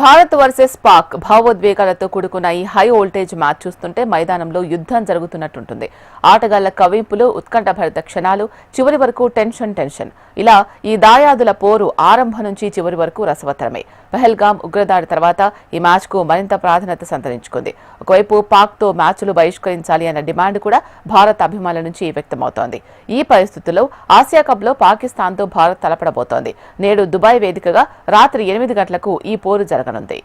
Bharat versus Pak భావోద్వేగాలతో కూడుకున్న ఈ high voltage match చూస్తుంటే మైదానంలో యుద్ధం జరుగుతున్నట్టుంటుంది. ఆటగాళ్ల కవింపులు, ఉత్కంఠభరిత క్షణాలు, చివరి వరకు టెన్షన్. ఇలా ఈ దాయాదుల పోరు ఆరంభం నుంచి చివరి వరకు రసవత్తరమే. పహల్గాం ఉగ్రదాడి తర్వాత ఈ మ్యాచ్కు మరింత ప్రాధాన్యత సంతరించుకుంది. ఒకవైపు పాక్తో మ్యాచ్లు బహిష్కరించాలి అన్న డిమాండ్ కూడా భారత్ అభిమానుల నుంచి వ్యక్తమవుతోంది. ఈ పరిస్థితుల్లో ఆసియా కప్లో పాకిస్తాన్తో భారత్ తలపడబోతోంది. నేడు దుబాయ్ వేదికగా రాత్రి 8 గంటలకు ఈ పోరు జరగనుంది.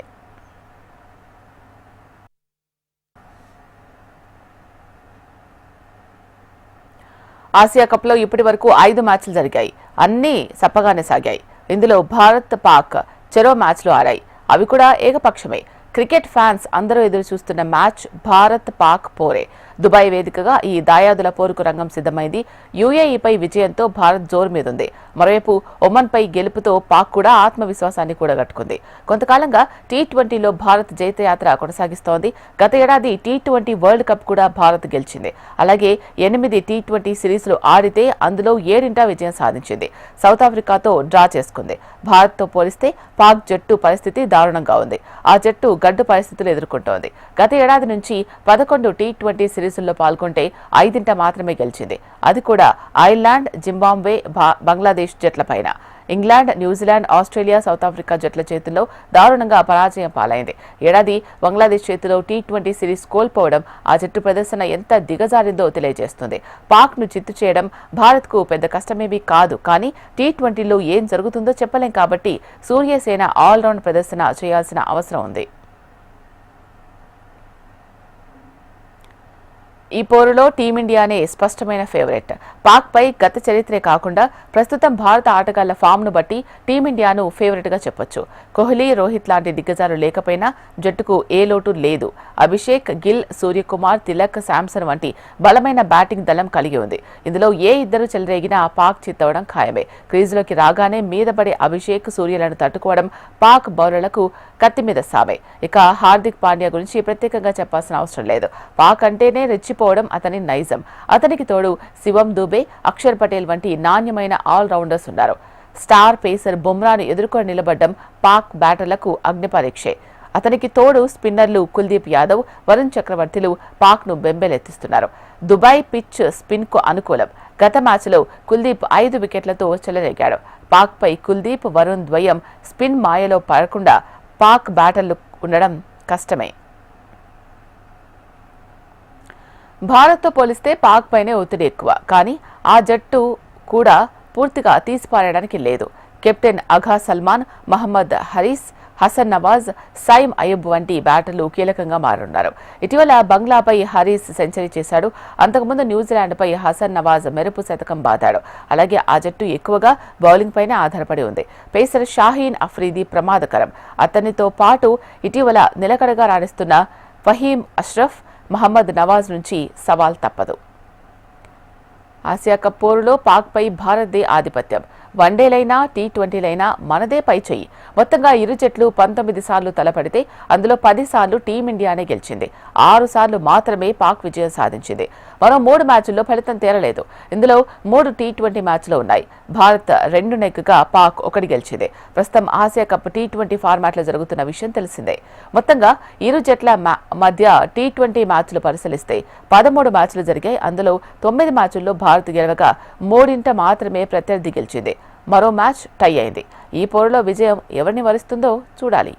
ఆసియా కప్లో ఇప్పటి వరకు 5 మ్యాచ్లు జరిగాయి. అన్నీ సప్పగానే సాగాయి. ఇందులో భారత్, పాక్ చెరో మ్యాచ్లు ఆడాయి. అవి కూడా ఏకపక్షమే. క్రికెట్ ఫ్యాన్స్ అందరూ ఎదురు చూస్తున్న మ్యాచ్ భారత్ పాక్ పోరే. దుబాయ్ వేదికగా ఈ దాయాదుల పోరుకు రంగం సిద్ధమైంది. యూఏఈపై విజయంతో భారత్ జోరు మీదుంది. మరోవైపు ఒమన్పై గెలుపుతో పాక్ కూడా ఆత్మవిశ్వాసాన్ని కూడగట్టుకుంది. కొంతకాలంగా టీ20లో భారత్ జైత్రయాత్ర కొనసాగిస్తోంది. గత ఏడాది టీ20 వరల్డ్ కప్ కూడా భారత్ గెలిచింది. అలాగే 8 టీ20 సిరీస్లు ఆడితే అందులో 7 విజయం సాధించింది. సౌత్ ఆఫ్రికాతో డ్రా చేసుకుంది. భారత్తో పోలిస్తే పాక్ జట్టు పరిస్థితి దారుణంగా ఉంది. ఆ జట్టు గడ్డు పరిస్థితులు ఎదుర్కొంటోంది. గత ఏడాది నుంచి 11 టీ20 సిరీస్ల్లో పాల్గొంటే 5 మాత్రమే గెలిచింది. అది కూడా ఐర్లాండ్, జింబాబ్వే, బంగ్లాదేశ్ జట్లపైన. England, New Zealand, Australia, South Africa జట్ల చేతుల్లో దారుణంగా పరాజయం పాలైంది. ఏడాది బంగ్లాదేశ్ చేతిలో టీ20 సిరీస్ కోల్పోవడం ఆ జట్టు ప్రదర్శన ఎంత దిగజారిందో తెలియజేస్తుంది. పాక్ను చిత్తు చేయడం భారత్కు పెద్ద కష్టమేమీ కాదు. కానీ టీ20లో ఏం జరుగుతుందో చెప్పలేం కాబట్టి సూర్యసేన ఆల్రౌండ్ ప్రదర్శన చేయాల్సిన అవసరం ఉంది. ఈ పోరులో టీమిండియానే స్పష్టమైన ఫేవరెట్. పాక్పై గత చరిత్రే కాకుండా ప్రస్తుతం భారత ఆటగాళ్ల ఫామ్ను బట్టి టీమిండియాను ఫేవరెట్గా చెప్పొచ్చు. కోహ్లీ, రోహిత్ లాంటి దిగ్గజాలు లేకపోయినా జట్టుకు ఏ లోటు లేదు. అభిషేక్, గిల్, సూర్యకుమార్, తిలక్, శాంసన్ వంటి బలమైన బ్యాటింగ్ దళం కలిగి ఉంది. ఇందులో ఏ ఇద్దరు చెలరేగినా పాక్ చిత్తవడం ఖాయమే. క్రీజులోకి రాగానే మీదపడే అభిషేక్, సూర్యలను తట్టుకోవడం పాక్ బౌలర్లకు కత్తిమీద సామే. ఇక హార్దిక్ పాండ్యా గురించి ప్రత్యేకంగా చెప్పాల్సిన అవసరం లేదు. పాక్ అంటేనే రెచ్చిపోవడం అతని నైజం. అతనికి తోడు శివం దూబే, అక్షర్ పటేల్ వంటి నాణ్యమైన ఆల్రౌండర్స్ ఉన్నారు. స్టార్ పేసర్ బుమ్రాను ఎదుర్కొని నిలబడ్డం పాక్ బ్యాటర్లకు అగ్నిపరీక్షే. అతనికి తోడు స్పిన్నర్లు కుల్దీప్ యాదవ్, వరుణ్ చక్రవర్తిలు పాక్ను బెంబేలెత్తిస్తున్నారు. దుబాయ్ పిచ్ స్పిన్కు అనుకూలం. గత మ్యాచ్లో కుల్దీప్ 5 వికెట్లతో చెలరేగాడు. పాక్పై కుల్దీప్, వరుణ్ ద్వయం స్పిన్ మాయలో పడకుండా పాక్ బ్యాటర్లు ఉండడం కష్టమే. భారత్తో పోలిస్తే పాక్ పైనే ఒత్తిడి ఎక్కువ. కానీ ఆ జట్టు కూడా పూర్తిగా తీసిపారేయడానికి లేదు. కెప్టెన్ అఘా సల్మాన్, మహమ్మద్ హరీస్, హసన్ నవాజ్, సైమ్ అయూబ్ వంటి బ్యాటర్లు కీలకంగా మారున్నారు. ఇటీవల బంగ్లాపై హరీస్ సెంచరీ చేశాడు. అంతకుముందు న్యూజిలాండ్పై హసన్ నవాజ్ మెరుపు శతకం బాదాడు. అలాగే ఆ జట్టు ఎక్కువగా బౌలింగ్ పైనే ఆధారపడి ఉంది. పేసర్ షాహీన్ అఫ్రీది ప్రమాదకరం. అతనితో పాటు ఇటీవల నిలకడగా రాణిస్తున్న ఫహీం అష్రఫ్, మహమ్మద్ నవాజ్ నుంచి సవాల్ తప్పదు. ఆసియా కప్ పోరులో పాక్పై భారత్దే ఆధిపత్యం. వన్డేలైనా టీ20లైనా మనదే పై చెయ్యి. మొత్తంగా ఇరు జట్లు 19 సార్లు తలపడితే అందులో 10 సార్లు టీమిండియానే గెలిచింది. 6 సార్లు మాత్రమే పాక్ విజయం సాధించింది. మరో 3 మ్యాచ్ల్లో ఫలితం తేలలేదు. ఇందులో 3 టీ20 మ్యాచ్లు ఉన్నాయి. భారత్ 2 నెగ్గుగా పాక్ 1 గెలిచింది. ప్రస్తుతం ఆసియా కప్ టీ20 ఫార్మాట్లో జరుగుతున్న విషయం తెలిసిందే. మొత్తంగా ఇరు జట్ల మధ్య టీ20 మ్యాచ్లు పరిశీలిస్తే 13 మ్యాచ్లు జరిగాయి. అందులో 9 మ్యాచ్ల్లో భారత్ గెలవగా 3 మాత్రమే ప్రత్యర్థి గెలిచింది. మరో మ్యాచ్ టై అయింది. ఈ పోరులో విజయం ఎవరిని వరిస్తుందో చూడాలి.